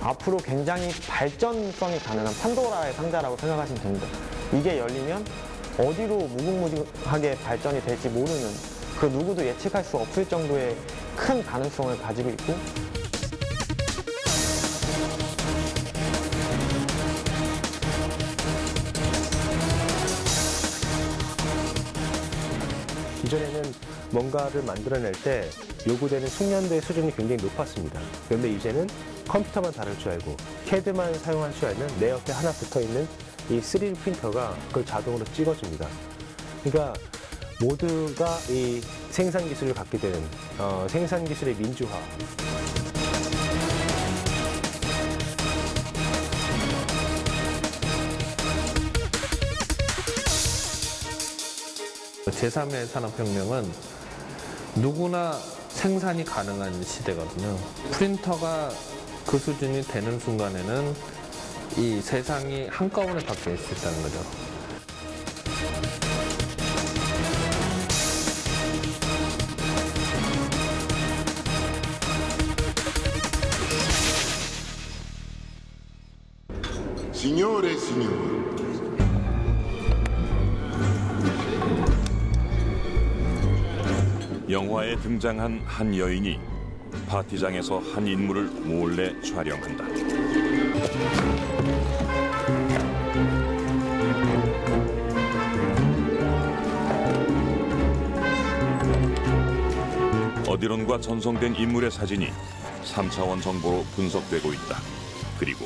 앞으로 굉장히 발전성이 가능한 판도라의 상자라고 생각하시면 됩니다. 이게 열리면 어디로 무궁무진하게 발전이 될지 모르는, 그 누구도 예측할 수 없을 정도의 큰 가능성을 가지고 있고, 이전에는 뭔가를 만들어낼 때 요구되는 숙련도의 수준이 굉장히 높았습니다. 그런데 이제는 컴퓨터만 다룰 줄 알고 CAD만 사용할 줄 알면 내 옆에 하나 붙어있는 이 3D 프린터가 그걸 자동으로 찍어줍니다. 그러니까 모두가 이 생산 기술을 갖게 되는 생산 기술의 민주화. 제3의 산업혁명은 누구나 생산이 가능한 시대거든요. 프린터가 그 수준이 되는 순간에는 이 세상이 한꺼번에 바뀔 수 있다는 거죠. Signore e signori, 영화에 등장한 한 여인이 파티장에서 한 인물을 몰래 촬영한다. 어디론가 전송된 인물의 사진이 3차원 정보로 분석되고 있다. 그리고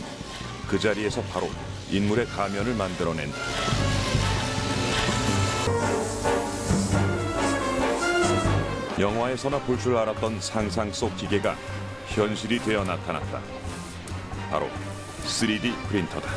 그 자리에서 바로 인물의 가면을 만들어낸다. 영화에서나 볼 줄 알았던 상상 속 기계가 현실이 되어 나타났다. 바로 3D 프린터다.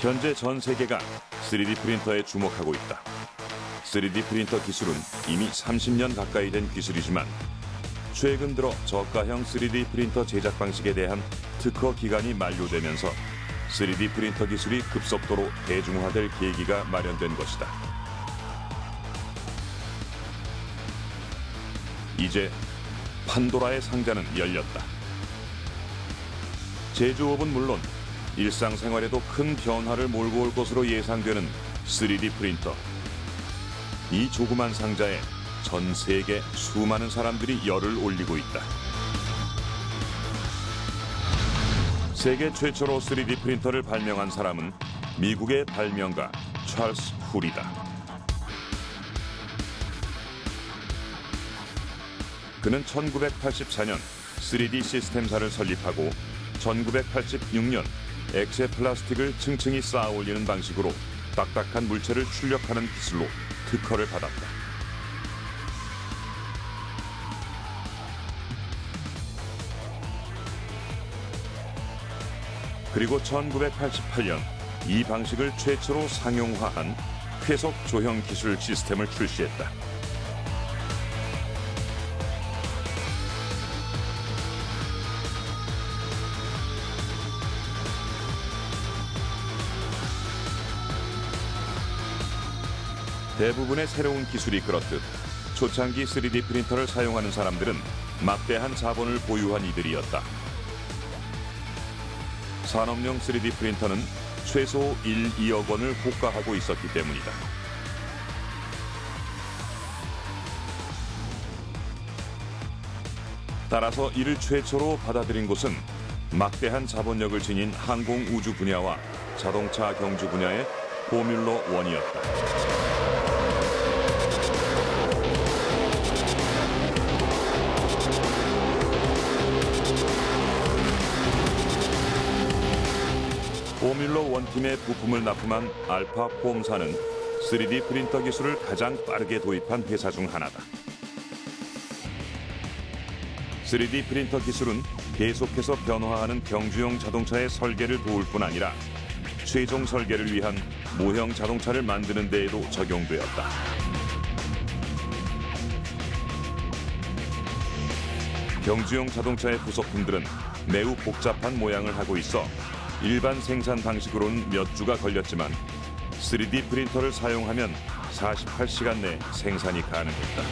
현재 전 세계가 3D 프린터에 주목하고 있다. 3D 프린터 기술은 이미 30년 가까이 된 기술이지만 최근 들어 저가형 3D 프린터 제작 방식에 대한 특허 기간이 만료되면서 3D 프린터 기술이 급속도로 대중화될 계기가 마련된 것이다. 이제 판도라의 상자는 열렸다. 제조업은 물론 일상생활에도 큰 변화를 몰고 올 것으로 예상되는 3D 프린터. 이 조그만 상자에 전 세계 수많은 사람들이 열을 올리고 있다. 세계 최초로 3D 프린터를 발명한 사람은 미국의 발명가 찰스 훌이다. 그는 1984년 3D 시스템사를 설립하고 1986년 액체 플라스틱을 층층이 쌓아 올리는 방식으로 딱딱한 물체를 출력하는 기술로 특허를 받았다. 그리고 1988년 이 방식을 최초로 상용화한 회속 조형 기술 시스템을 출시했다. 대부분의 새로운 기술이 그렇듯 초창기 3D 프린터를 사용하는 사람들은 막대한 자본을 보유한 이들이었다. 산업용 3D 프린터는 최소 1, 2억 원을 호가하고 있었기 때문이다. 따라서 이를 최초로 받아들인 곳은 막대한 자본력을 지닌 항공우주 분야와 자동차 경주 분야의 포뮬러 1이었다. 포뮬러 1팀의 부품을 납품한 알파 폼사는 3D 프린터 기술을 가장 빠르게 도입한 회사 중 하나다. 3D 프린터 기술은 계속해서 변화하는 경주용 자동차의 설계를 도울 뿐 아니라 최종 설계를 위한 모형 자동차를 만드는 데에도 적용되었다. 경주용 자동차의 부속품들은 매우 복잡한 모양을 하고 있어 일반 생산 방식으로는 몇 주가 걸렸지만 3D 프린터를 사용하면 48시간 내 생산이 가능했다.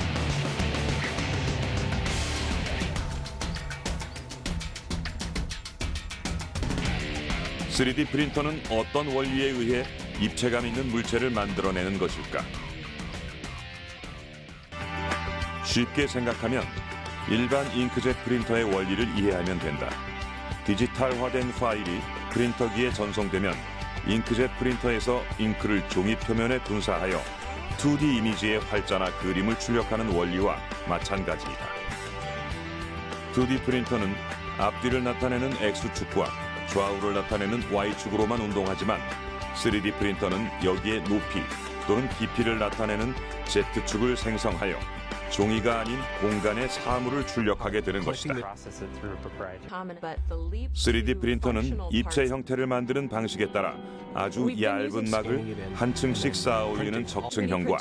(3D) 프린터는 어떤 원리에 의해 입체감 있는 물체를 만들어내는 것일까? 쉽게 생각하면 일반 잉크젯 프린터의 원리를 이해하면 된다. 디지털화된 파일이 프린터기에 전송되면 잉크젯 프린터에서 잉크를 종이 표면에 분사하여 2D 이미지의 활자나 그림을 출력하는 원리와 마찬가지이다. 2D 프린터는 앞뒤를 나타내는 X축과 좌우를 나타내는 Y축으로만 운동하지만 3D 프린터는 여기에 높이 또는 깊이를 나타내는 Z축을 생성하여 종이가 아닌 공간의 사물을 출력하게 되는 것이다. 3D 프린터는 입체 형태를 만드는 방식에 따라 아주 얇은 막을 한 층씩 쌓아 올리는 적층형과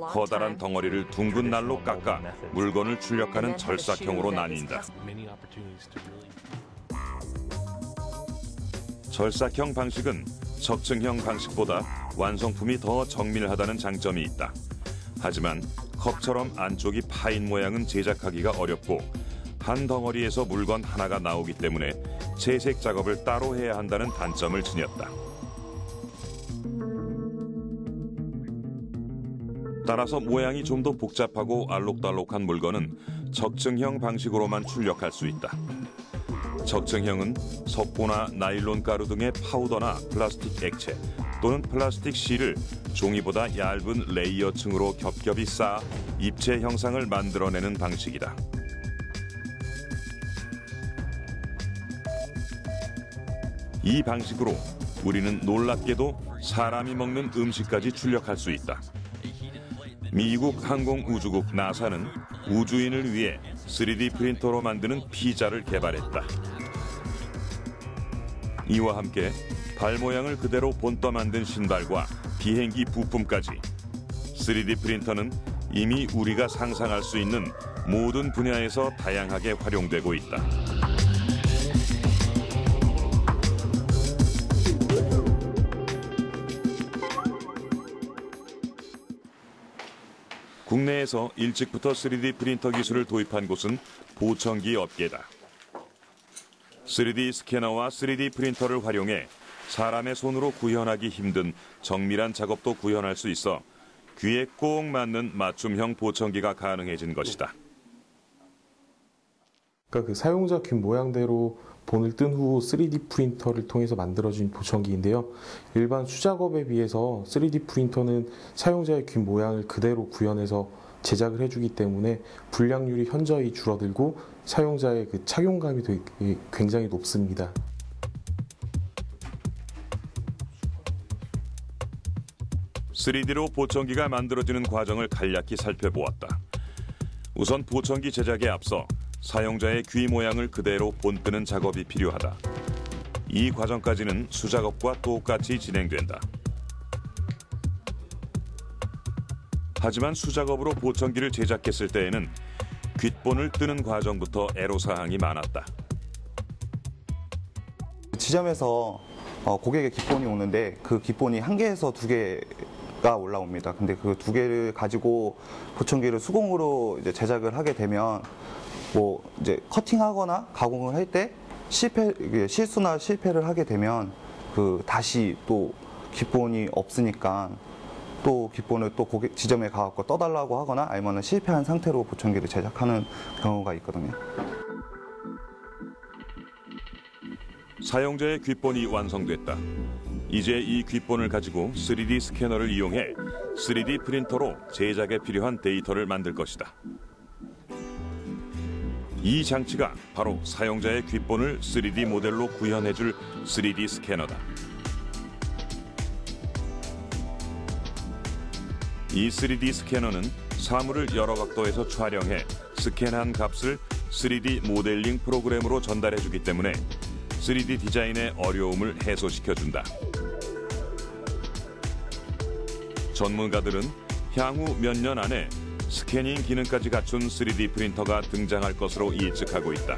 커다란 덩어리를 둥근 날로 깎아 물건을 출력하는 절삭형으로 나뉜다. 절삭형 방식은 적층형 방식보다 완성품이 더 정밀하다는 장점이 있다. 하지만 컵처럼 안쪽이 파인 모양은 제작하기가 어렵고 한 덩어리에서 물건 하나가 나오기 때문에 채색 작업을 따로 해야 한다는 단점을 지녔다. 따라서 모양이 좀 더 복잡하고 알록달록한 물건은 적층형 방식으로만 출력할 수 있다. 적층형은 석고나 나일론 가루 등의 파우더나 플라스틱 액체 또는 플라스틱 실을 종이보다 얇은 레이어층으로 겹겹이 쌓아 입체 형상을 만들어내는 방식이다. 이 방식으로 우리는 놀랍게도 사람이 먹는 음식까지 출력할 수 있다. 미국 항공우주국 나사는 우주인을 위해 3D 프린터로 만드는 피자를 개발했다. 이와 함께 발 모양을 그대로 본떠 만든 신발과 비행기 부품까지 3D 프린터는 이미 우리가 상상할 수 있는 모든 분야에서 다양하게 활용되고 있다. 국내에서 일찍부터 3D 프린터 기술을 도입한 곳은 보청기 업계다. 3D 스캐너와 3D 프린터를 활용해 사람의 손으로 구현하기 힘든 정밀한 작업도 구현할 수 있어 귀에 꼭 맞는 맞춤형 보청기가 가능해진 것이다. 그러니까 그 사용자 귀 모양대로 본을 뜬 후 3D 프린터를 통해서 만들어진 보청기인데요. 일반 수작업에 비해서 3D 프린터는 사용자의 귀 모양을 그대로 구현해서 제작을 해주기 때문에 불량률이 현저히 줄어들고 사용자의 그 착용감이 되게 굉장히 높습니다. (3D로) 보청기가 만들어지는 과정을 간략히 살펴보았다. 우선 보청기 제작에 앞서 사용자의 귀 모양을 그대로 본뜨는 작업이 필요하다. 이 과정까지는 수작업과 똑같이 진행된다. 하지만 수작업으로 보청기를 제작했을 때에는 귓본을 뜨는 과정부터 애로사항이 많았다. 지점에서 고객의 귓본이 오는데 그 귓본이 1개에서 2개가 올라옵니다. 근데 그 2개를 가지고 보청기를 수공으로 이제 제작을 하게 되면 뭐 이제 커팅하거나 가공을 할 때 실수나 실패를 하게 되면 그 다시 또 귓본이 없으니까 또 귓본을 또 고객 지점에 가서 떠달라고 하거나 아니면 실패한 상태로 보청기를 제작하는 경우가 있거든요. 사용자의 귓본이 완성됐다. 이제 이 귓본을 가지고 3D 스캐너를 이용해 3D 프린터로 제작에 필요한 데이터를 만들 것이다. 이 장치가 바로 사용자의 귓본을 3D 모델로 구현해줄 3D 스캐너다. 이 3D 스캐너는 사물을 여러 각도에서 촬영해 스캔한 값을 3D 모델링 프로그램으로 전달해주기 때문에 3D 디자인의 어려움을 해소시켜준다. 전문가들은 향후 몇 년 안에 스캐닝 기능까지 갖춘 3D 프린터가 등장할 것으로 예측하고 있다.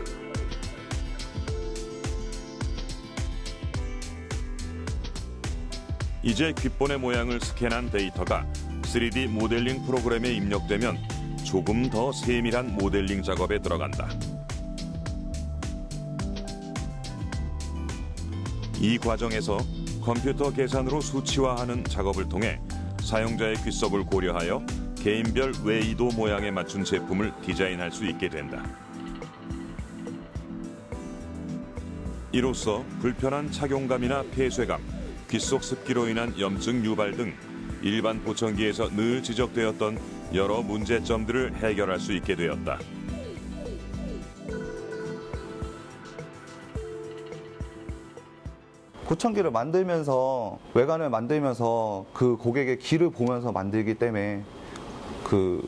이제 귓본의 모양을 스캔한 데이터가 3D 모델링 프로그램에 입력되면 조금 더 세밀한 모델링 작업에 들어간다. 이 과정에서 컴퓨터 계산으로 수치화하는 작업을 통해 사용자의 귓속을 고려하여 개인별 외이도 모양에 맞춘 제품을 디자인할 수 있게 된다. 이로써 불편한 착용감이나 폐쇄감, 귓속 습기로 인한 염증 유발 등 일반 보청기에서 늘 지적되었던 여러 문제점들을 해결할 수 있게 되었다. 보청기를 만들면서 외관을 만들면서 그 고객의 귀를 보면서 만들기 때문에 그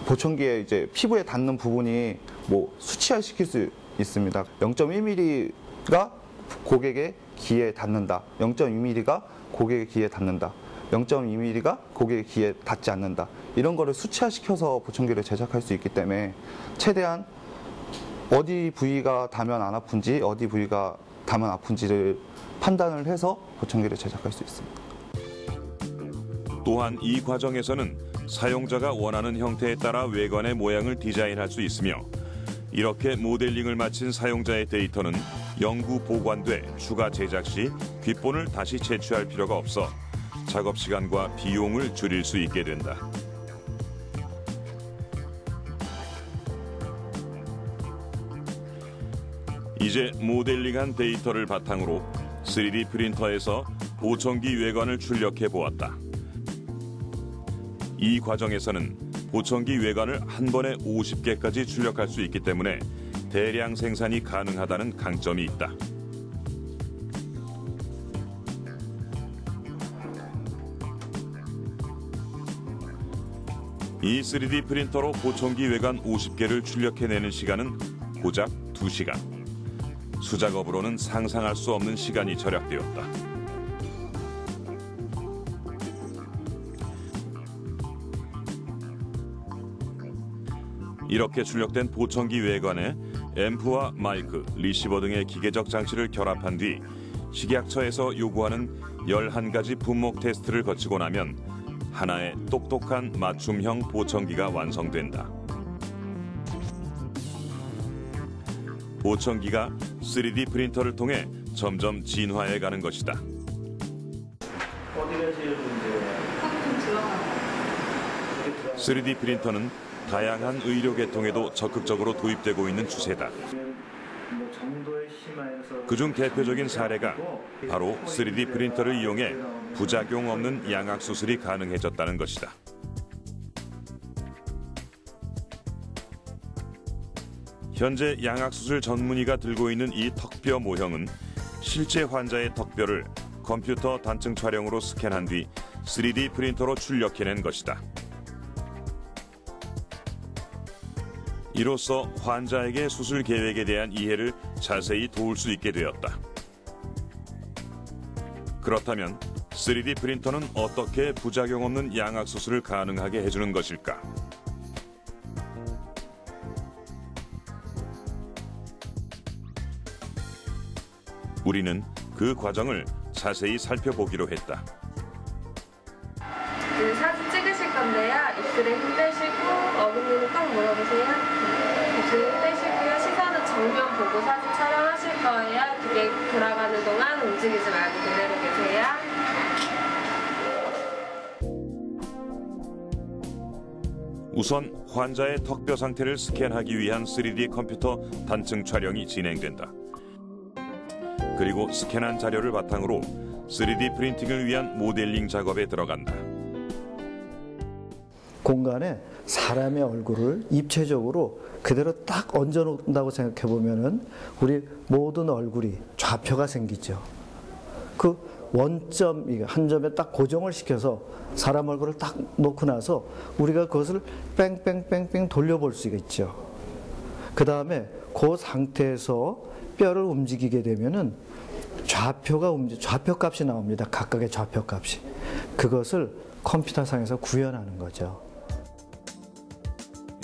보청기에 이제 피부에 닿는 부분이 뭐 수치화시킬 수 있습니다. 0.1mm가 고객의 귀에 닿는다. 0.2mm가 고객의 귀에 닿는다. 0.2mm가 고객의 귀에 닿지 않는다. 이런 거를 수치화시켜서 보청기를 제작할 수 있기 때문에 최대한 어디 부위가 닿으면 안 아픈지 어디 부위가 닿으면 아픈지를 판단을 해서 보청기를 제작할 수 있습니다. 또한 이 과정에서는 사용자가 원하는 형태에 따라 외관의 모양을 디자인할 수 있으며 이렇게 모델링을 마친 사용자의 데이터는 영구 보관돼 추가 제작 시 귓본을 다시 채취할 필요가 없어 작업 시간과 비용을 줄일 수 있게 된다. 이제 모델링한 데이터를 바탕으로 3D 프린터에서 보청기 외관을 출력해 보았다. 이 과정에서는 보청기 외관을 한 번에 50개까지 출력할 수 있기 때문에 대량 생산이 가능하다는 강점이 있다. 이 3D 프린터로 보청기 외관 50개를 출력해내는 시간은 고작 2시간. 수작업으로는 상상할 수 없는 시간이 절약되었다. 이렇게 출력된 보청기 외관에 앰프와 마이크, 리시버 등의 기계적 장치를 결합한 뒤 식약처에서 요구하는 11가지 분목 테스트를 거치고 나면 하나의 똑똑한 맞춤형 보청기가 완성된다. 보청기가 3D 프린터를 통해 점점 진화해 가는 것이다. 어디가 제일 문제예요? 3D 프린터는 다양한 의료 계통에도 적극적으로 도입되고 있는 추세다. 그중 대표적인 사례가 바로 3D 프린터를 이용해 부작용 없는 양악 수술이 가능해졌다는 것이다. 현재 양악 수술 전문의가 들고 있는 이 턱뼈 모형은 실제 환자의 턱뼈를 컴퓨터 단층 촬영으로 스캔한 뒤 3D 프린터로 출력해낸 것이다. 이로써 환자에게 수술 계획에 대한 이해를 자세히 도울 수 있게 되었다. 그렇다면 3D 프린터는 어떻게 부작용 없는 양악 수술을 가능하게 해주는 것일까? 우리는 그 과정을 자세히 살펴보기로 했다. 사진 찍으실 건데요. 입술에 힘 빼시고 어금니는 딱 물어보세요. 입술에 힘 빼시고요. 시선은 정면 보고 사진 촬영하실 거예요. 기계 돌아가는 동안 움직이지 말고 그대로 계세요. 우선 환자의 턱뼈 상태를 스캔하기 위한 3D 컴퓨터 단층 촬영이 진행된다. 그리고 스캔한 자료를 바탕으로 3D 프린팅을 위한 모델링 작업에 들어간다. 공간에 사람의 얼굴을 입체적으로 그대로 딱 얹어놓는다고 생각해 보면은 우리 모든 얼굴이 좌표가 생기죠. 그 원점, 한 점에 딱 고정을 시켜서 사람 얼굴을 딱 놓고 나서 우리가 그것을 뺑뺑뺑뺑 돌려볼 수가 있죠. 그 다음에 그 상태에서 뼈를 움직이게 되면은 좌표 값이 나옵니다. 각각의 좌표 값이. 그것을 컴퓨터상에서 구현하는 거죠.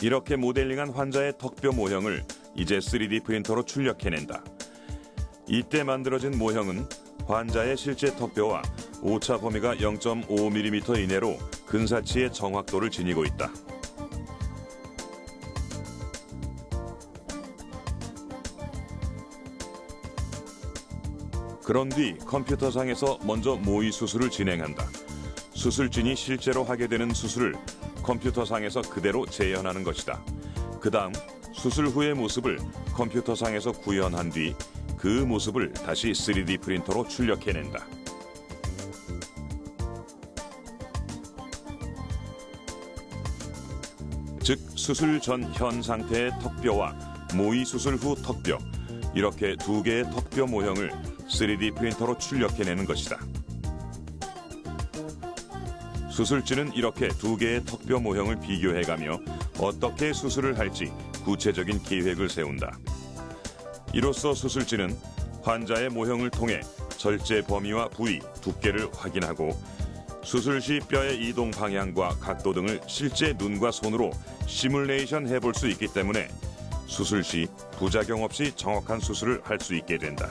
이렇게 모델링한 환자의 턱뼈 모형을 이제 3D 프린터로 출력해낸다. 이때 만들어진 모형은 환자의 실제 턱뼈와 오차 범위가 0.5mm 이내로 근사치의 정확도를 지니고 있다. 그런 뒤 컴퓨터상에서 먼저 모의 수술을 진행한다. 수술진이 실제로 하게 되는 수술을 컴퓨터상에서 그대로 재현하는 것이다. 그 다음 수술 후의 모습을 컴퓨터상에서 구현한 뒤 그 모습을 다시 3D 프린터로 출력해낸다. 즉 수술 전 현 상태의 턱뼈와 모의 수술 후 턱뼈, 이렇게 두 개의 턱뼈 모형을 3D 프린터로 출력해내는 것이다. 수술진은 이렇게 두 개의 턱뼈 모형을 비교해가며 어떻게 수술을 할지 구체적인 계획을 세운다. 이로써 수술진은 환자의 모형을 통해 절제 범위와 부위, 두께를 확인하고 수술 시 뼈의 이동 방향과 각도 등을 실제 눈과 손으로 시뮬레이션 해볼 수 있기 때문에 수술 시 부작용 없이 정확한 수술을 할 수 있게 된다.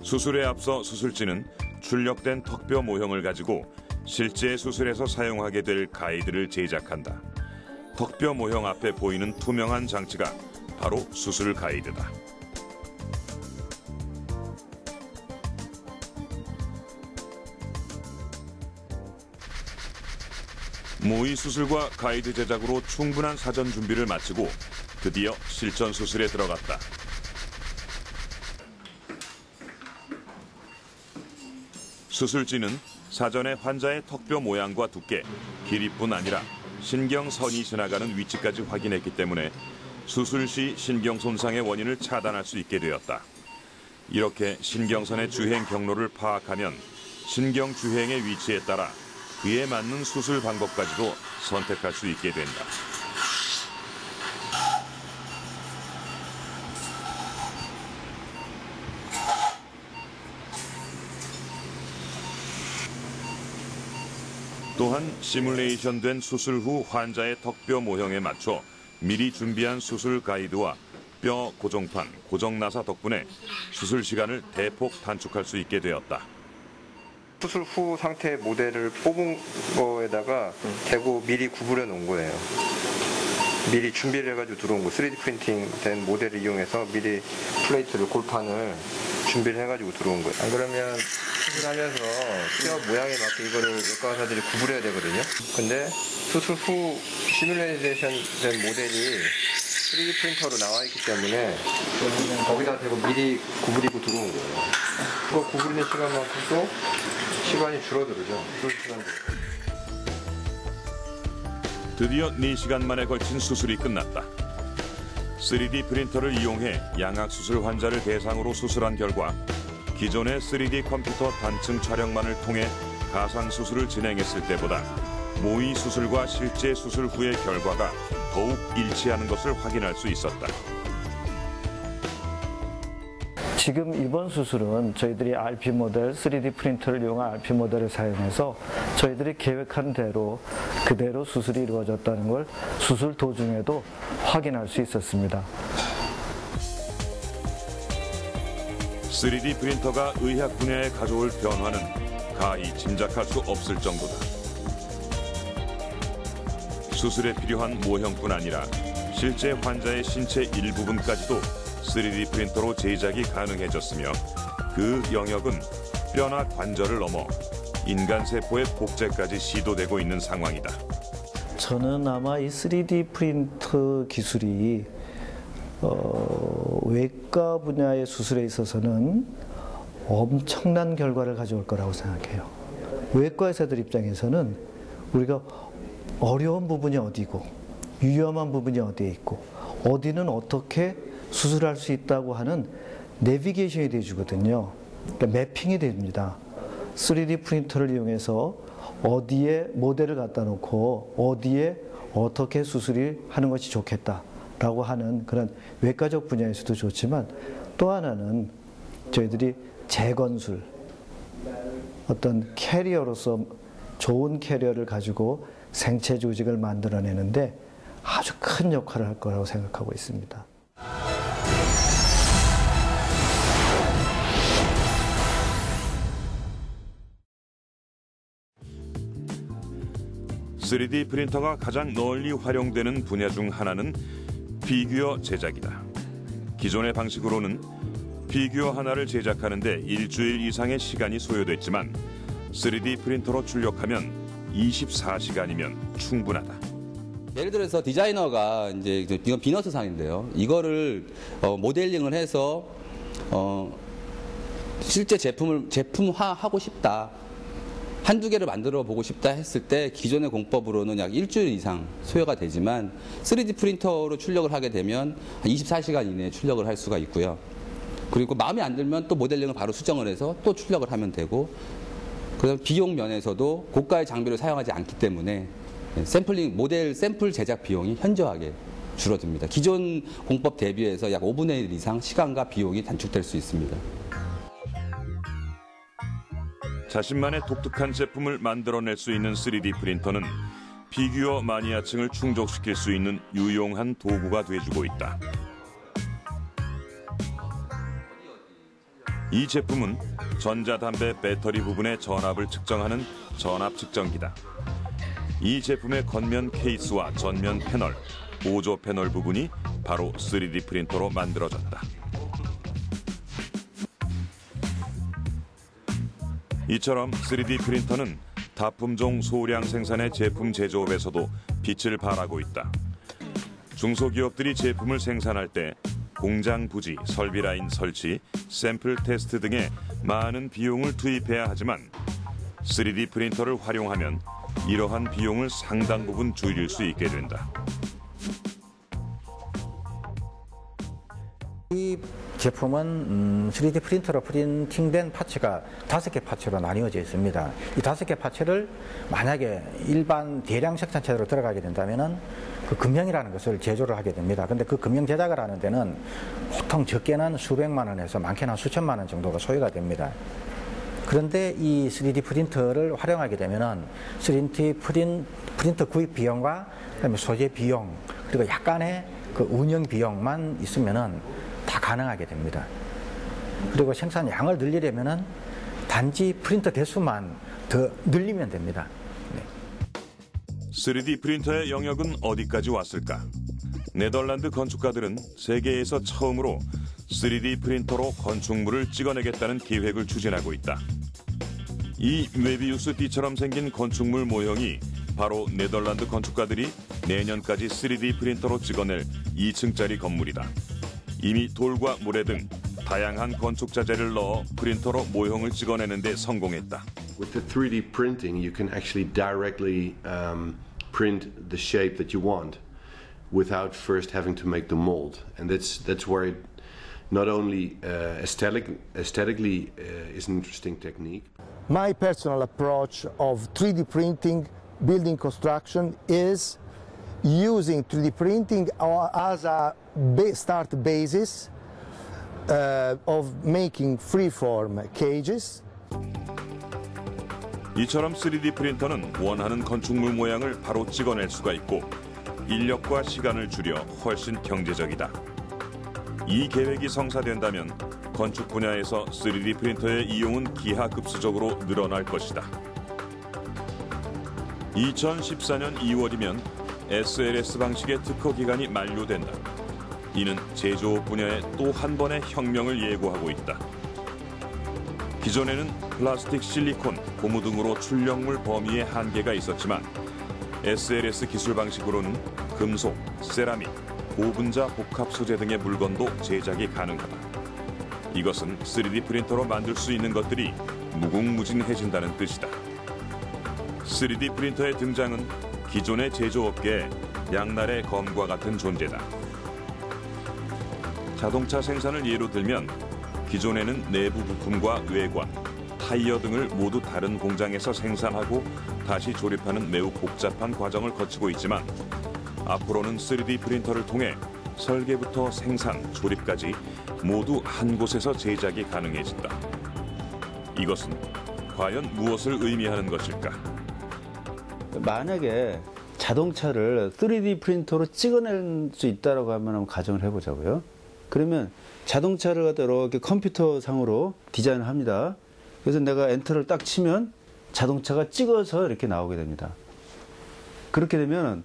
수술에 앞서 수술진은 출력된 턱뼈 모형을 가지고 실제 수술에서 사용하게 될 가이드를 제작한다. 턱뼈 모형 앞에 보이는 투명한 장치가 바로 수술 가이드다. 모의 수술과 가이드 제작으로 충분한 사전 준비를 마치고 드디어 실전 수술에 들어갔다. 수술진은 사전에 환자의 턱뼈 모양과 두께, 길이뿐 아니라 신경선이 지나가는 위치까지 확인했기 때문에 수술 시 신경 손상의 원인을 차단할 수 있게 되었다. 이렇게 신경선의 주행 경로를 파악하면 신경 주행의 위치에 따라 그에 맞는 수술 방법까지도 선택할 수 있게 된다. 또한 시뮬레이션된 수술 후 환자의 턱뼈 모형에 맞춰 미리 준비한 수술 가이드와 뼈 고정판, 고정나사 덕분에 수술 시간을 대폭 단축할 수 있게 되었다. 수술 후 상태 모델을 뽑은 거에다가 대고 미리 구부려 놓은 거예요. 미리 준비를 해가지고 들어온 거, 3D 프린팅 된 모델을 이용해서 미리 플레이트를, 골판을 준비를 해가지고 들어온 거예요. 안 그러면 수술하면서 뼈 모양에 맞게 이거를 외과 의사들이 구부려야 되거든요. 근데 수술 후 시뮬레이션 된 모델이 3D 프린터로 나와 있기 때문에 거기다 대고 미리 구부리고 들어온 거예요. 그거 구부리는 시간만큼도 시간이 줄어들죠. 수술 시간도. 드디어 4시간 만에 걸친 수술이 끝났다. 3D 프린터를 이용해 양악수술 환자를 대상으로 수술한 결과 기존의 3D 컴퓨터 단층 촬영만을 통해 가상수술을 진행했을 때보다 모의 수술과 실제 수술 후의 결과가 더욱 일치하는 것을 확인할 수 있었다. 지금 이번 수술은 저희들이 RP 모델, 3D 프린터를 이용한 RP 모델을 사용해서 저희들이 계획한 대로 그대로 수술이 이루어졌다는 걸 수술 도중에도 확인할 수 있었습니다. 3D 프린터가 의학 분야에 가져올 변화는 가히 짐작할 수 없을 정도다. 수술에 필요한 모형뿐 아니라 실제 환자의 신체 일부분까지도 3D 프린터로 제작이 가능해졌으며 그 영역은 뼈나 관절을 넘어 인간 세포의 복제까지 시도되고 있는 상황이다. 저는 아마 이 3D 프린터 기술이 외과 분야의 수술에 있어서는 엄청난 결과를 가져올 거라고 생각해요. 외과 의사들 입장에서는 우리가 어려운 부분이 어디고 위험한 부분이 어디에 있고 어디는 어떻게 수술할 수 있다고 하는 내비게이션이 돼주거든요. 그러니까 매핑이 됩니다. 3D 프린터를 이용해서 어디에 모델을 갖다 놓고 어디에 어떻게 수술을 하는 것이 좋겠다라고 하는 그런 외과적 분야에서도 좋지만 또 하나는 저희들이 재건술, 어떤 캐리어로서 좋은 캐리어를 가지고 생체 조직을 만들어내는데 아주 큰 역할을 할 거라고 생각하고 있습니다. 3D 프린터가 가장 널리 활용되는 분야 중 하나는 피규어 제작이다. 기존의 방식으로는 피규어 하나를 제작하는데 일주일 이상의 시간이 소요됐지만 3D 프린터로 출력하면 24시간이면 충분하다. 예를 들어서 디자이너가 이건 비너스 상인데요. 이거를 모델링을 해서 실제 제품화하고 싶다. 한두 개를 만들어 보고 싶다 했을 때 기존의 공법으로는 약 일주일 이상 소요가 되지만 3D 프린터로 출력을 하게 되면 24시간 이내에 출력을 할 수가 있고요. 그리고 마음에 안 들면 또 모델링을 바로 수정을 해서 또 출력을 하면 되고, 그다음 비용 면에서도 고가의 장비를 사용하지 않기 때문에 모델 샘플 제작 비용이 현저하게 줄어듭니다. 기존 공법 대비해서 약 5분의 1 이상 시간과 비용이 단축될 수 있습니다. 자신만의 독특한 제품을 만들어낼 수 있는 3D 프린터는 피규어 마니아층을 충족시킬 수 있는 유용한 도구가 돼주고 있다. 이 제품은 전자담배 배터리 부분의 전압을 측정하는 전압 측정기다. 이 제품의 겉면 케이스와 전면 패널, 보조 패널 부분이 바로 3D 프린터로 만들어졌다. 이처럼 3D 프린터는 다품종 소량 생산의 제품 제조업에서도 빛을 발하고 있다. 중소기업들이 제품을 생산할 때 공장 부지, 설비 라인 설치, 샘플 테스트 등의 많은 비용을 투입해야 하지만 3D 프린터를 활용하면 이러한 비용을 상당 부분 줄일 수 있게 된다. 이 제품은 3D 프린터로 프린팅된 파츠가 5개 파츠로 나뉘어져 있습니다. 이 5개 파츠를 만약에 일반 대량 생산체로 들어가게 된다면은 그 금형이라는 것을 제조를 하게 됩니다. 근데 그 금형 제작을 하는 데는 보통 적게는 수백만 원에서 많게는 수천만 원 정도가 소요가 됩니다. 그런데 이 3D 프린터를 활용하게 되면은 3D 프린터 구입 비용과 그다음에 소재 비용 그리고 약간의 그 운영 비용만 있으면은 다 가능하게 됩니다. 그리고 생산 양을 늘리려면은 단지 프린터 대수만 더 늘리면 됩니다. 네. 3D 프린터의 영역은 어디까지 왔을까? 네덜란드 건축가들은 세계에서 처음으로 3D 프린터로 건축물을 찍어내겠다는 계획을 추진하고 있다. 이 메비우스 띠처럼 생긴 건축물 모형이 바로 네덜란드 건축가들이 내년까지 3D 프린터로 찍어낼 2층짜리 건물이다. 이미 돌과 모래 등 다양한 건축 자재를 넣어 프린터로 모형을 찍어내는 데 성공했다. With the 3D printing, you can actually directly print the shape that you want without first having to make the mold. And that's where it not only aesthetically is an interesting technique. My personal approach of 3D printing building construction is using 3D printing as a start basis of making freeform cages. 이처럼 3D 프린터는 원하는 건축물 모양을 바로 찍어낼 수가 있고 인력과 시간을 줄여 훨씬 경제적이다. 이 계획이 성사된다면 건축 분야에서 3D 프린터의 이용은 기하급수적으로 늘어날 것이다. 2014년 2월이면 SLS 방식의 특허 기간이 만료된다. 이는 제조업 분야에 또 한 번의 혁명을 예고하고 있다. 기존에는 플라스틱, 실리콘, 고무 등으로 출력물 범위에 한계가 있었지만 SLS 기술 방식으로는 금속, 세라믹, 고분자 복합 소재 등의 물건도 제작이 가능하다. 이것은 3D 프린터로 만들 수 있는 것들이 무궁무진해진다는 뜻이다. 3D 프린터의 등장은 기존의 제조업계에 양날의 검과 같은 존재다. 자동차 생산을 예로 들면 기존에는 내부 부품과 외관, 타이어 등을 모두 다른 공장에서 생산하고 다시 조립하는 매우 복잡한 과정을 거치고 있지만 앞으로는 3D 프린터를 통해 설계부터 생산, 조립까지 모두 한 곳에서 제작이 가능해진다. 이것은 과연 무엇을 의미하는 것일까? 만약에 자동차를 3D 프린터로 찍어낼 수 있다라고 한번 가정을 해보자고요. 그러면 자동차를 갖다 이렇게 컴퓨터 상으로 디자인을 합니다. 그래서 내가 엔터를 딱 치면 자동차가 찍어서 이렇게 나오게 됩니다. 그렇게 되면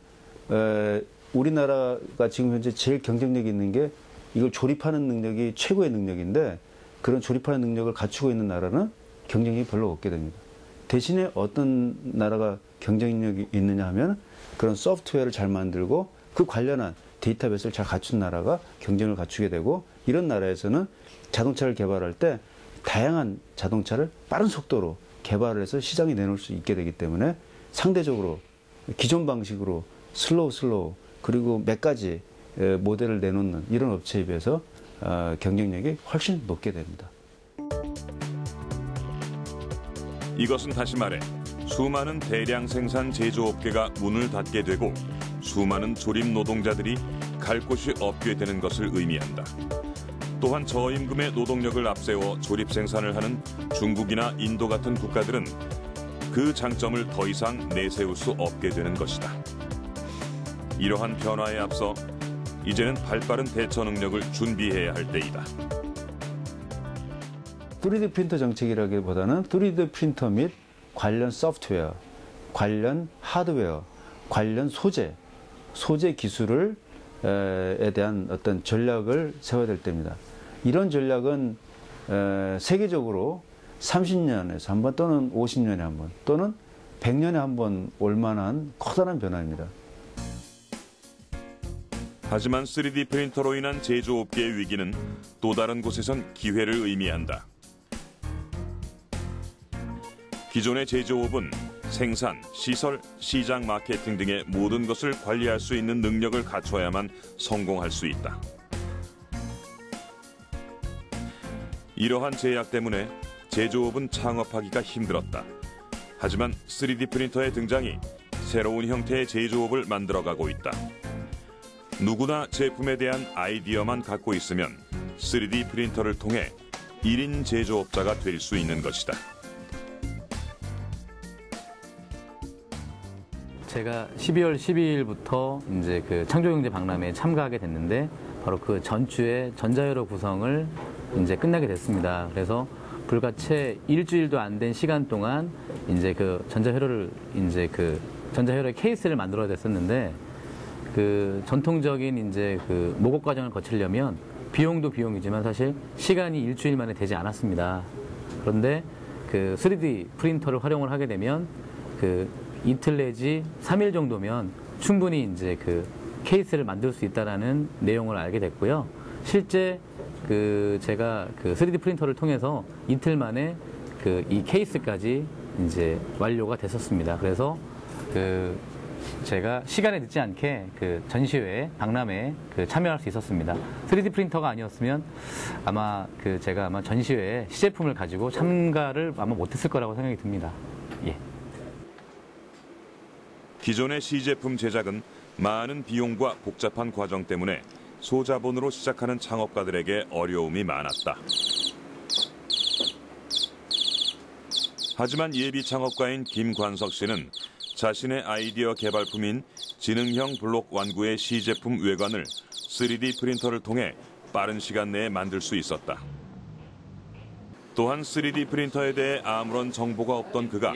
우리나라가 지금 현재 제일 경쟁력이 있는 게 이걸 조립하는 능력이 최고의 능력인데 그런 조립하는 능력을 갖추고 있는 나라는 경쟁력이 별로 없게 됩니다. 대신에 어떤 나라가 경쟁력이 있느냐 하면 그런 소프트웨어를 잘 만들고 그 관련한 데이터베이스를 잘 갖춘 나라가 경쟁을 갖추게 되고 이런 나라에서는 자동차를 개발할 때 다양한 자동차를 빠른 속도로 개발을 해서 시장에 내놓을 수 있게 되기 때문에 상대적으로 기존 방식으로 슬로우 그리고 몇 가지 모델을 내놓는 이런 업체에 비해서 경쟁력이 훨씬 높게 됩니다. 이것은 다시 말해 수많은 대량 생산 제조업계가 문을 닫게 되고 수많은 조립 노동자들이 갈 곳이 없게 되는 것을 의미한다. 또한 저임금의 노동력을 앞세워 조립 생산을 하는 중국이나 인도 같은 국가들은 그 장점을 더 이상 내세울 수 없게 되는 것이다. 이러한 변화에 앞서 이제는 발빠른 대처 능력을 준비해야 할 때이다. 3D 프린터 정책이라기보다는 3D 프린터 및 관련 소프트웨어, 관련 하드웨어, 관련 소재 기술을 에 대한 어떤 전략을 세워야 될 때입니다. 이런 전략은 세계적으로 30년에서 한 번 또는 50년에 한 번 또는 100년에 한 번 올 만한 커다란 변화입니다. 하지만 3D 프린터로 인한 제조업계의 위기는 또 다른 곳에선 기회를 의미한다. 기존의 제조업은 생산, 시설, 시장 마케팅 등의 모든 것을 관리할 수 있는 능력을 갖춰야만 성공할 수 있다. 이러한 제약 때문에 제조업은 창업하기가 힘들었다. 하지만 3D 프린터의 등장이 새로운 형태의 제조업을 만들어가고 있다. 누구나 제품에 대한 아이디어만 갖고 있으면 3D 프린터를 통해 1인 제조업자가 될 수 있는 것이다. 제가 12월 12일부터 이제 그 창조경제 박람회에 참가하게 됐는데 바로 그 전주에 전자회로 구성을 이제 끝나게 됐습니다. 그래서 불과 채 일주일도 안 된 시간 동안 이제 그 전자회로를 이제 그 전자회로의 케이스를 만들어야 됐었는데 그 전통적인 이제 그 모국 과정을 거치려면 비용도 비용이지만 사실 시간이 일주일 만에 되지 않았습니다. 그런데 그 3D 프린터를 활용을 하게 되면 그 이틀 내지 3일 정도면 충분히 이제 그 케이스를 만들 수 있다라는 내용을 알게 됐고요. 실제 그 제가 그 3D 프린터를 통해서 이틀 만에 그 이 케이스까지 이제 완료가 됐었습니다. 그래서 그 제가 시간에 늦지 않게 그 전시회 박람회에 그 참여할 수 있었습니다. 3D 프린터가 아니었으면 아마 그 제가 아마 전시회에 시제품을 가지고 참가를 아마 못했을 거라고 생각이 듭니다. 예. 기존의 시제품 제작은 많은 비용과 복잡한 과정 때문에 소자본으로 시작하는 창업가들에게 어려움이 많았다. 하지만 예비 창업가인 김관석 씨는 자신의 아이디어 개발품인 지능형 블록 완구의 시제품 외관을 3D 프린터를 통해 빠른 시간 내에 만들 수 있었다. 또한 3D 프린터에 대해 아무런 정보가 없던 그가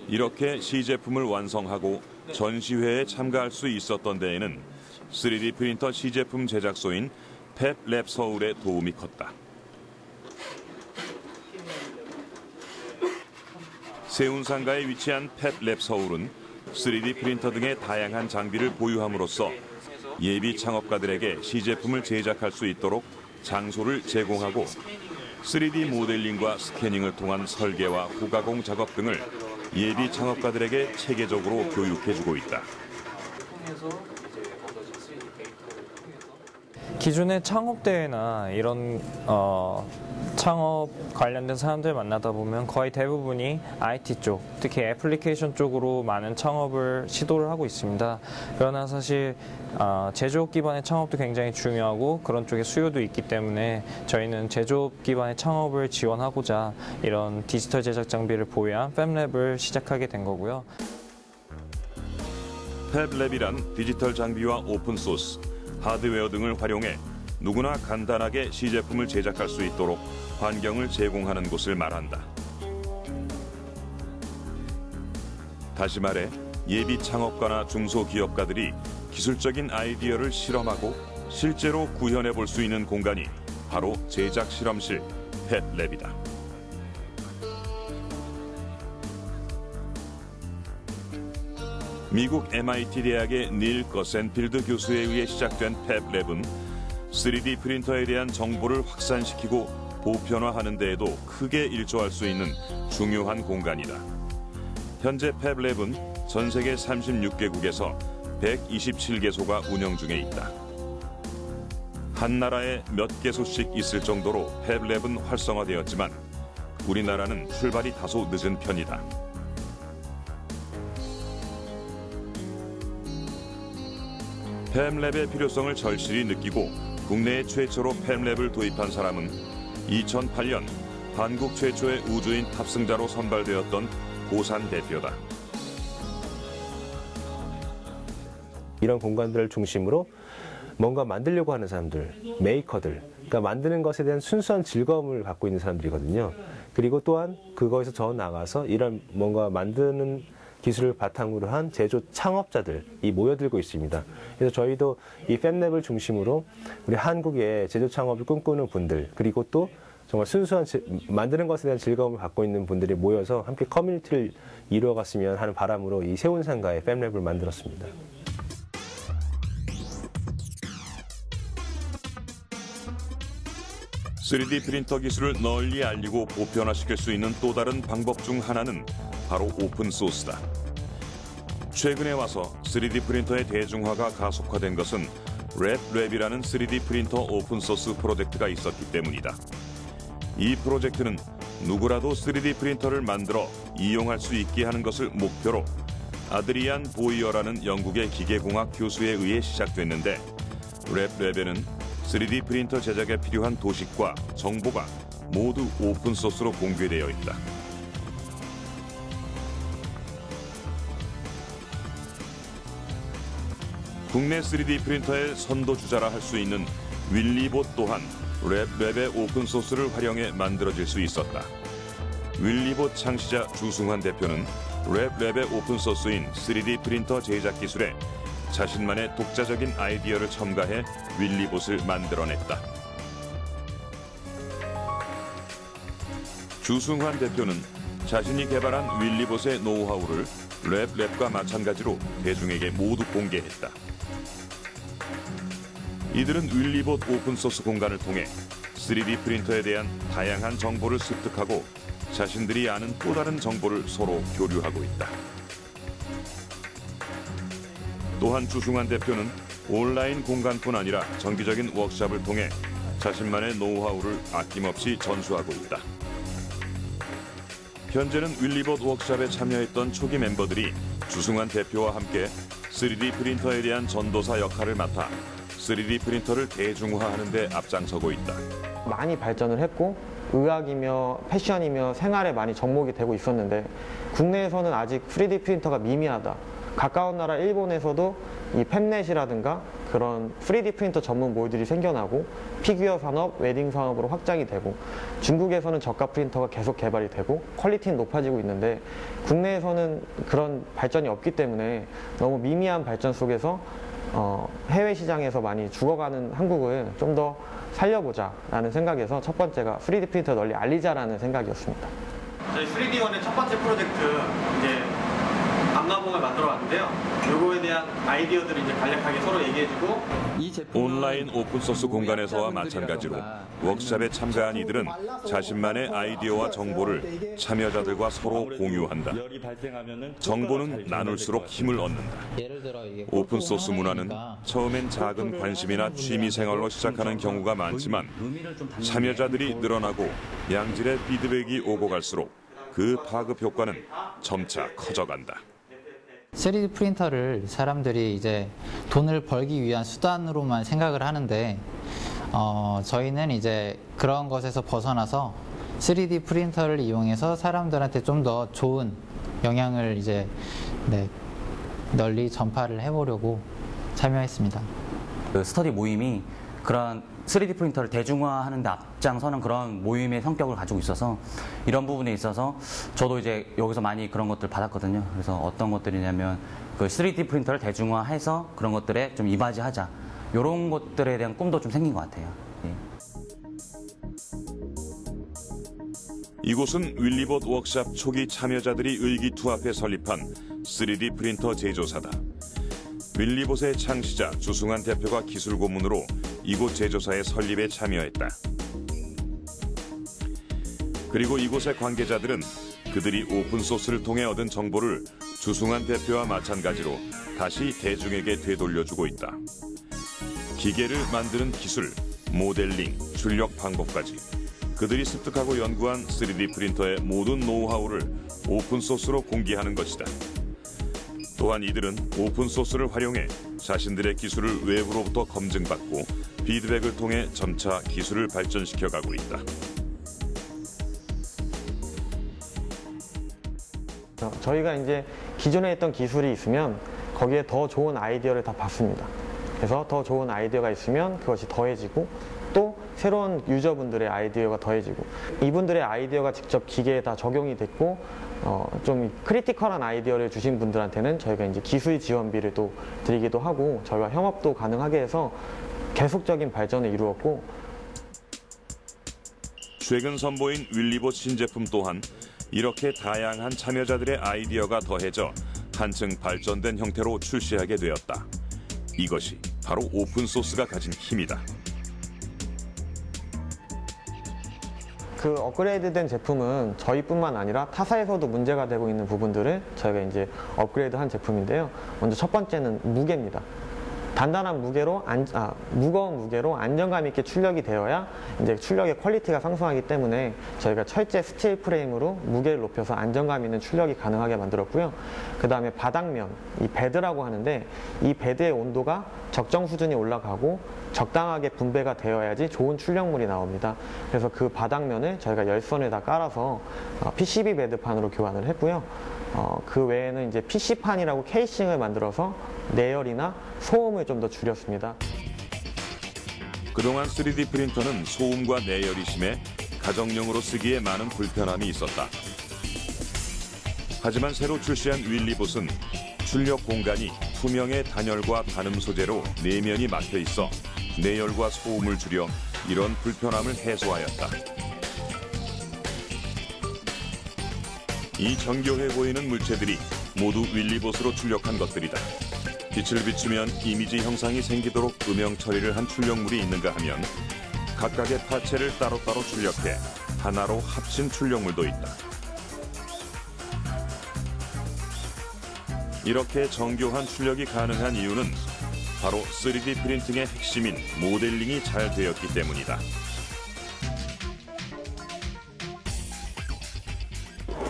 이렇게 시제품을 완성하고 전시회에 참가할 수 있었던 데에는 3D 프린터 시제품 제작소인 펩랩 서울의 도움이 컸다. 세운상가에 위치한 펩랩 서울은 3D 프린터 등의 다양한 장비를 보유함으로써 예비 창업가들에게 시제품을 제작할 수 있도록 장소를 제공하고 3D 모델링과 스캐닝을 통한 설계와 후가공 작업 등을 예비 창업가들에게 체계적으로 교육해주고 있다. 기존의 창업대회나 이런 창업 관련된 사람들 만나다 보면 거의 대부분이 IT 쪽, 특히 애플리케이션 쪽으로 많은 창업을 시도를 하고 있습니다. 그러나 사실 제조업 기반의 창업도 굉장히 중요하고 그런 쪽에 수요도 있기 때문에 저희는 제조업 기반의 창업을 지원하고자 이런 디지털 제작 장비를 보유한 팹랩을 시작하게 된 거고요. 팹랩이란 디지털 장비와 오픈소스, 하드웨어 등을 활용해 누구나 간단하게 시제품을 제작할 수 있도록 환경을 제공하는 곳을 말한다. 다시 말해 예비 창업가나 중소기업가들이 기술적인 아이디어를 실험하고 실제로 구현해 볼 수 있는 공간이 바로 제작 실험실 팹랩이다. 미국 MIT 대학의 닐 거센필드 교수에 의해 시작된 팹랩은 3D 프린터에 대한 정보를 확산시키고 보편화하는 데에도 크게 일조할 수 있는 중요한 공간이다. 현재 팹랩은 전 세계 36개국에서 127개소가 운영 중에 있다. 한 나라에 몇 개소씩 있을 정도로 팹랩은 활성화되었지만 우리나라는 출발이 다소 늦은 편이다. 팹랩의 필요성을 절실히 느끼고 국내에 최초로 팹랩을 도입한 사람은 2008년 한국 최초의 우주인 탑승자로 선발되었던 고산 대표다. 이런 공간들을 중심으로 뭔가 만들려고 하는 사람들, 메이커들, 그러니까 만드는 것에 대한 순수한 즐거움을 갖고 있는 사람들이거든요. 그리고 또한 그거에서 더 나가서 이런 뭔가 만드는 기술을 바탕으로 한 제조 창업자들이 모여들고 있습니다. 그래서 저희도 이 팹랩을 중심으로 우리 한국의 제조 창업을 꿈꾸는 분들, 그리고 또 정말 순수한 만드는 것에 대한 즐거움을 갖고 있는 분들이 모여서 함께 커뮤니티를 이루어갔으면 하는 바람으로 이 세운상가의 팹랩을 만들었습니다. (3D) 프린터 기술을 널리 알리고 보편화시킬 수 있는 또 다른 방법 중 하나는 바로 오픈소스다. 최근에 와서 3D 프린터의 대중화가 가속화된 것은 랩랩이라는 3D 프린터 오픈소스 프로젝트가 있었기 때문이다. 이 프로젝트는 누구라도 3D 프린터를 만들어 이용할 수 있게 하는 것을 목표로 아드리안 보이어라는 영국의 기계공학 교수에 의해 시작됐는데, 랩랩에는 3D 프린터 제작에 필요한 도식과 정보가 모두 오픈소스로 공개되어 있다. 국내 3D 프린터의 선도주자라 할 수 있는 윌리봇 또한 랩랩의 오픈소스를 활용해 만들어질 수 있었다. 윌리봇 창시자 주승환 대표는 랩랩의 오픈소스인 3D 프린터 제작 기술에 자신만의 독자적인 아이디어를 첨가해 윌리봇을 만들어냈다. 주승환 대표는 자신이 개발한 윌리봇의 노하우를 랩랩과 마찬가지로 대중에게 모두 공개했다. 이들은 윌리봇 오픈소스 공간을 통해 3D 프린터에 대한 다양한 정보를 습득하고 자신들이 아는 또 다른 정보를 서로 교류하고 있다. 또한 주승환 대표는 온라인 공간뿐 아니라 정기적인 워크숍을 통해 자신만의 노하우를 아낌없이 전수하고 있다. 현재는 윌리봇 워크숍에 참여했던 초기 멤버들이 주승환 대표와 함께 3D 프린터에 대한 전도사 역할을 맡아 3D 프린터를 대중화하는 데 앞장서고 있다. 많이 발전을 했고 의학이며 패션이며 생활에 많이 접목이 되고 있었는데 국내에서는 아직 3D 프린터가 미미하다. 가까운 나라 일본에서도 이 팹넷이라든가 그런 3D 프린터 전문 몰들이 생겨나고 피규어 산업, 웨딩 산업으로 확장이 되고 중국에서는 저가 프린터가 계속 개발이 되고 퀄리티는 높아지고 있는데 국내에서는 그런 발전이 없기 때문에 너무 미미한 발전 속에서 해외 시장에서 많이 죽어가는 한국을 좀 더 살려보자 라는 생각에서 첫 번째가 3D 프린터 널리 알리자라는 생각이었습니다. 저희 3D원의 첫 번째 프로젝트 이제 암나봉을 만들어 왔는데요. 요거에 대한 아이디어들을 이제 간략하게 서로 얘기해주고 온라인 오픈소스 공간에서와 마찬가지로 워크숍에 참가한 이들은 자신만의 아이디어와 정보를 참여자들과 서로 공유한다. 정보는 나눌수록 힘을 얻는다. 오픈소스 문화는 처음엔 작은 관심이나 취미생활로 시작하는 경우가 많지만 참여자들이 늘어나고 양질의 피드백이 오고 갈수록 그 파급 효과는 점차 커져간다. 3D 프린터를 사람들이 이제 돈을 벌기 위한 수단으로만 생각을 하는데 저희는 이제 그런 것에서 벗어나서 3D 프린터를 이용해서 사람들한테 좀 더 좋은 영향을 이제 널리 전파를 해보려고 참여했습니다. 그 스터디 모임이 그런 3D 프린터를 대중화하는 데 앞장서는 그런 모임의 성격을 가지고 있어서 이런 부분에 있어서 저도 이제 여기서 많이 그런 것들 받았거든요. 그래서 어떤 것들이냐면 그 3D 프린터를 대중화해서 그런 것들에 좀 이바지하자. 이런 것들에 대한 꿈도 좀 생긴 것 같아요. 예. 이곳은 윌리봇 워크샵 초기 참여자들이 의기투합해 설립한 3D 프린터 제조사다. 윌리봇의 창시자 주승환 대표가 기술 고문으로 이곳 제조사의 설립에 참여했다. 그리고 이곳의 관계자들은 그들이 오픈소스를 통해 얻은 정보를 주승환 대표와 마찬가지로 다시 대중에게 되돌려주고 있다. 기계를 만드는 기술, 모델링, 출력 방법까지 그들이 습득하고 연구한 3D 프린터의 모든 노하우를 오픈소스로 공개하는 것이다. 또한 이들은 오픈소스를 활용해 자신들의 기술을 외부로부터 검증받고 피드백을 통해 점차 기술을 발전시켜가고 있다. 저희가 이제 기존에 했던 기술이 있으면 거기에 더 좋은 아이디어를 다 받습니다. 그래서 더 좋은 아이디어가 있으면 그것이 더해지고 또 새로운 유저분들의 아이디어가 더해지고 이분들의 아이디어가 직접 기계에 다 적용이 됐고 좀 크리티컬한 아이디어를 주신 분들한테는 저희가 이제 기술 지원비를 또 드리기도 하고 저희와 협업도 가능하게 해서 계속적인 발전을 이루었고 최근 선보인 윌리봇 신제품 또한 이렇게 다양한 참여자들의 아이디어가 더해져 한층 발전된 형태로 출시하게 되었다. 이것이 바로 오픈소스가 가진 힘이다. 그 업그레이드된 제품은 저희뿐만 아니라 타사에서도 문제가 되고 있는 부분들을 저희가 이제 업그레이드한 제품인데요. 먼저 첫 번째는 무게입니다. 단단한 무게로 무거운 무게로 안정감 있게 출력이 되어야 이제 출력의 퀄리티가 상승하기 때문에 저희가 철제 스틸 프레임으로 무게를 높여서 안정감 있는 출력이 가능하게 만들었고요. 그 다음에 바닥면, 이 베드라고 하는데 이 베드의 온도가 적정 수준이 올라가고 적당하게 분배가 되어야지 좋은 출력물이 나옵니다. 그래서 그 바닥면을 저희가 열선을 다 깔아서 PCB 베드판으로 교환을 했고요. 그 외에는 이제 PC판이라고 케이싱을 만들어서 내열이나 소음을 좀 더 줄였습니다. 그동안 3D 프린터는 소음과 내열이 심해 가정용으로 쓰기에 많은 불편함이 있었다. 하지만 새로 출시한 윌리봇은 출력 공간이 투명의 단열과 반음 소재로 내면이 막혀 있어 내열과 소음을 줄여 이런 불편함을 해소하였다. 이 정교해 보이는 물체들이 모두 윌리봇으로 출력한 것들이다. 빛을 비추면 이미지 형상이 생기도록 음영 처리를 한 출력물이 있는가 하면 각각의 파체를 따로따로 출력해 하나로 합친 출력물도 있다. 이렇게 정교한 출력이 가능한 이유는 바로 3D 프린팅의 핵심인 모델링이 잘 되었기 때문이다.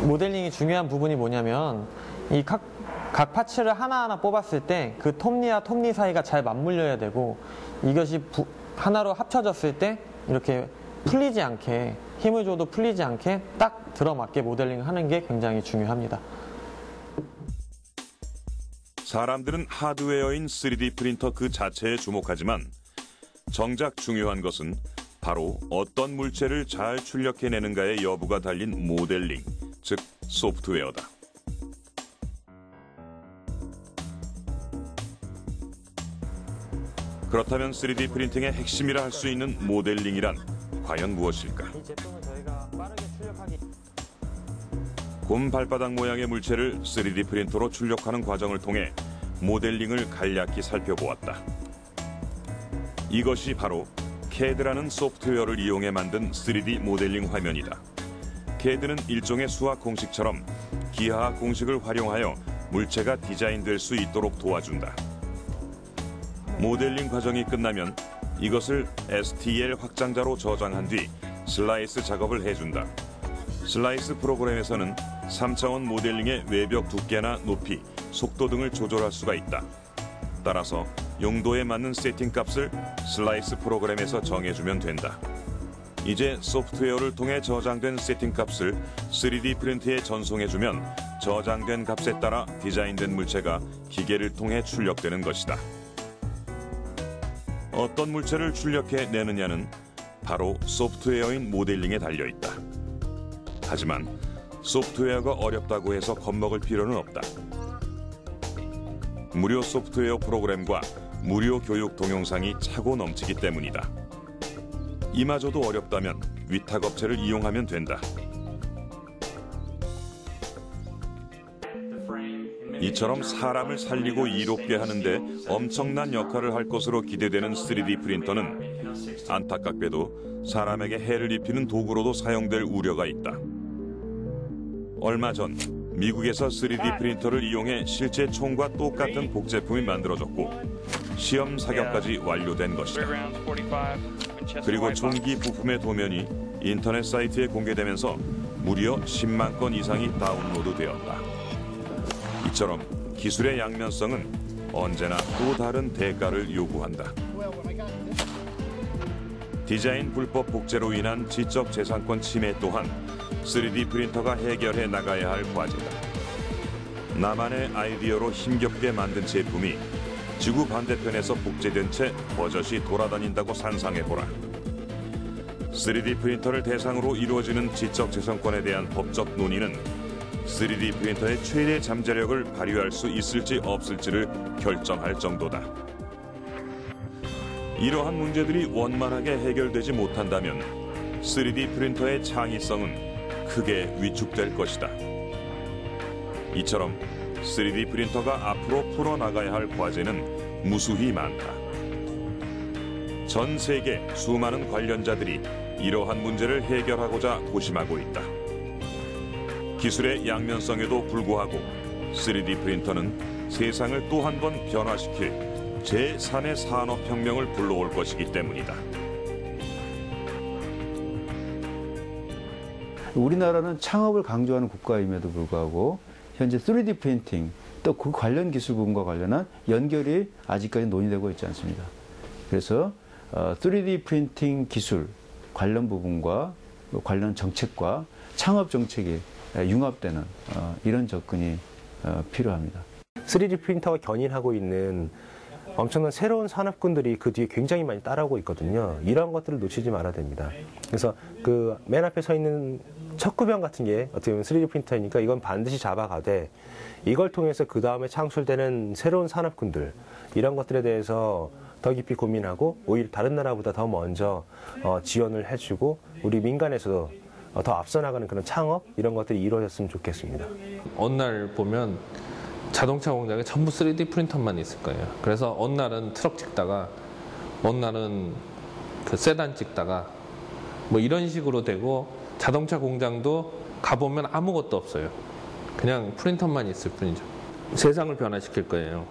모델링이 중요한 부분이 뭐냐면 이 각 파츠를 하나하나 뽑았을 때 그 톱니와 톱니 사이가 잘 맞물려야 되고 이것이 하나로 합쳐졌을 때 이렇게 풀리지 않게 힘을 줘도 풀리지 않게 딱 들어맞게 모델링을 하는 게 굉장히 중요합니다. 사람들은 하드웨어인 3D 프린터 그 자체에 주목하지만 정작 중요한 것은 바로 어떤 물체를 잘 출력해내는가의 여부가 달린 모델링, 즉 소프트웨어다. 그렇다면 3D 프린팅의 핵심이라 할 수 있는 모델링이란 과연 무엇일까? 이 제품은 저희가 빠르게 출력하기 곰 발바닥 모양의 물체를 3D 프린터로 출력하는 과정을 통해 모델링을 간략히 살펴보았다. 이것이 바로 CAD라는 소프트웨어를 이용해 만든 3D 모델링 화면이다. CAD는 일종의 수학 공식처럼 기하학 공식을 활용하여 물체가 디자인될 수 있도록 도와준다. 모델링 과정이 끝나면 이것을 STL 확장자로 저장한 뒤 슬라이스 작업을 해준다. 슬라이스 프로그램에서는 3차원 모델링의 외벽 두께나 높이, 속도 등을 조절할 수가 있다. 따라서 용도에 맞는 세팅 값을 슬라이스 프로그램에서 정해주면 된다. 이제 소프트웨어를 통해 저장된 세팅 값을 3D 프린트에 전송해주면 저장된 값에 따라 디자인된 물체가 기계를 통해 출력되는 것이다. 어떤 물체를 출력해 내느냐는 바로 소프트웨어인 모델링에 달려있다. 하지만 소프트웨어가 어렵다고 해서 겁먹을 필요는 없다. 무료 소프트웨어 프로그램과 무료 교육 동영상이 차고 넘치기 때문이다. 이마저도 어렵다면 위탁업체를 이용하면 된다. 이처럼 사람을 살리고 이롭게 하는데 엄청난 역할을 할 것으로 기대되는 3D 프린터는 안타깝게도 사람에게 해를 입히는 도구로도 사용될 우려가 있다. 얼마 전 미국에서 3D 프린터를 이용해 실제 총과 똑같은 복제품이 만들어졌고 시험 사격까지 완료된 것이다. 그리고 총기 부품의 도면이 인터넷 사이트에 공개되면서 무려 10만 건 이상이 다운로드되었다. 이처럼 기술의 양면성은 언제나 또 다른 대가를 요구한다. 디자인 불법 복제로 인한 지적재산권 침해 또한 3D 프린터가 해결해 나가야 할 과제다. 나만의 아이디어로 힘겹게 만든 제품이 지구 반대편에서 복제된 채 버젓이 돌아다닌다고 상상해보라. 3D 프린터를 대상으로 이루어지는 지적재산권에 대한 법적 논의는 3D 프린터의 최대 잠재력을 발휘할 수 있을지 없을지를 결정할 정도다. 이러한 문제들이 원만하게 해결되지 못한다면 3D 프린터의 창의성은 크게 위축될 것이다. 이처럼 3D 프린터가 앞으로 풀어나가야 할 과제는 무수히 많다. 전 세계 수많은 관련자들이 이러한 문제를 해결하고자 고심하고 있다. 기술의 양면성에도 불구하고 3D 프린터는 세상을 또 한 번 변화시킬 제3의 산업혁명을 불러올 것이기 때문이다. 우리나라는 창업을 강조하는 국가임에도 불구하고 현재 3D 프린팅 또 그 관련 기술 부분과 관련한 연결이 아직까지 논의되고 있지 않습니다. 그래서 3D 프린팅 기술 관련 부분과 관련 정책과 창업 정책이 융합되는 이런 접근이 필요합니다. 3D 프린터가 견인하고 있는 엄청난 새로운 산업군들이 그 뒤에 굉장히 많이 따라오고 있거든요. 이런 것들을 놓치지 말아야 됩니다. 그래서 그 맨 앞에 서 있는 척구병 같은 게 어떻게 보면 3D 프린터니까 이건 반드시 잡아가되 이걸 통해서 그 다음에 창출되는 새로운 산업군들 이런 것들에 대해서 더 깊이 고민하고 오히려 다른 나라보다 더 먼저 지원을 해주고 우리 민간에서도 더 앞서 나가는 그런 창업 이런 것들이 이루어졌으면 좋겠습니다. 어느 날 보면 자동차 공장에 전부 3D 프린터만 있을 거예요. 그래서 어느 날은 트럭 찍다가 어느 날은 그 세단 찍다가 뭐 이런 식으로 되고 자동차 공장도 가보면 아무것도 없어요. 그냥 프린터만 있을 뿐이죠. 세상을 변화시킬 거예요.